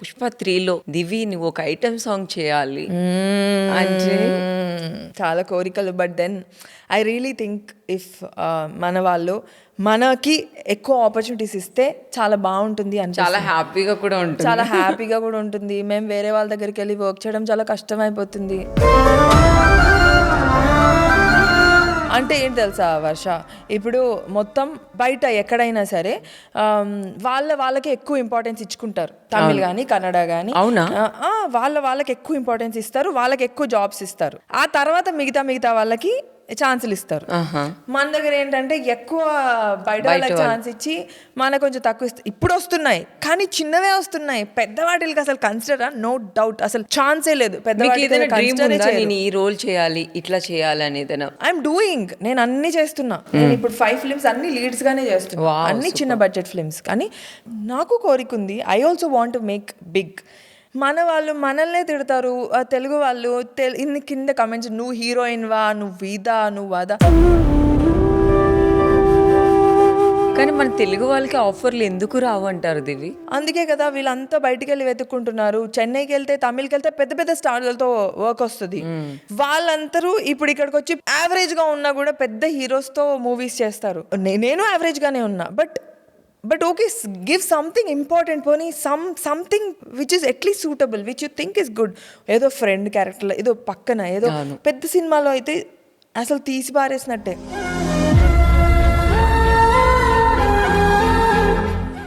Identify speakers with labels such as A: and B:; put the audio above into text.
A: పుష్ప 3లో దివి నువ్వు ఒక item song చేయాలి అంటే
B: చాలా కోరికలు. But then I really think if మన వాళ్ళు మనకి ఎక్కువ ఆపర్చునిటీస్ ఇస్తే చాలా బాగుంటుంది అని,
A: చాలా హ్యాపీగా కూడా ఉంటుంది.
B: చాలా హ్యాపీగా కూడా ఉంటుంది. మేము వేరే వాళ్ళ దగ్గరికి వెళ్ళి వర్క్ చేయడం చాలా కష్టం అయిపోతుంది. అంటే ఏంటి తెలుసా వర్ష, ఇప్పుడు మొత్తం బయట ఎక్కడైనా సరే వాళ్ళకి ఎక్కువ ఇంపార్టెన్స్ ఇచ్చుకుంటారు. తమిళ్ కానీ కన్నడ కానీ.
A: అవునా?
B: వాళ్ళకి ఎక్కువ ఇంపార్టెన్స్ ఇస్తారు, వాళ్ళకి ఎక్కువ జాబ్స్ ఇస్తారు. ఆ తర్వాత మిగతా వాళ్ళకి ఛాన్సులు ఇస్తారు. మన దగ్గర ఏంటంటే ఎక్కువ బయట వాళ్ళకి ఛాన్స్ ఇచ్చి మన కొంచెం తక్కువ ఇస్తారు. ఇప్పుడు వస్తున్నాయి కానీ చిన్నవే వస్తున్నాయి. పెద్ద వాటికి అసలు కన్సిడర్ నో డౌట్, అసలు ఛాన్సే లేదు. పెద్ద
A: నేను ఈ రోల్ చేయాలి, ఇట్లా చేయాలి అనేది
B: ఐఎమ్ డూయింగ్. నేను అన్ని చేస్తున్నా. నేను ఇప్పుడు 5 ఫిల్మ్స్ అన్ని లీడ్స్ గానే చేస్తున్నా, అన్ని చిన్న బడ్జెట్ ఫిల్మ్స్. కానీ నాకు కోరిక ఉంది, I also want to make big. మన వాళ్ళు మనల్నే తిడతారు, తెలుగు వాళ్ళు ఇన్ని కింద కమెంట్స్, నువ్వు హీరోయిన్ వా, నువ్వు ఇదా, నువ్వు అదా.
A: కానీ మన తెలుగు వాళ్ళకి ఆఫర్లు ఎందుకు రావు అంటారు దివి?
B: అందుకే కదా వీళ్ళంతా బయటికి వెళ్ళి వెతుక్కుంటున్నారు. చెన్నైకి వెళ్తే, తమిళ్కి వెళ్తే పెద్ద పెద్ద స్టార్లతో వర్క్ వస్తుంది. వాళ్ళందరూ ఇప్పుడు ఇక్కడికి వచ్చి యావరేజ్ గా ఉన్నా కూడా పెద్ద హీరోస్ తో మూవీస్ చేస్తారు. నేను యావరేజ్ గానే ఉన్నా. But okay, give something important, పోనీ something which is at least suitable, which you think is good. ఏదో ఫ్రెండ్ క్యారెక్టర్, ఏదో పక్కన, ఏదో పెద్ద సినిమాలో అయితే అసలు తీసి పారేసినట్టే.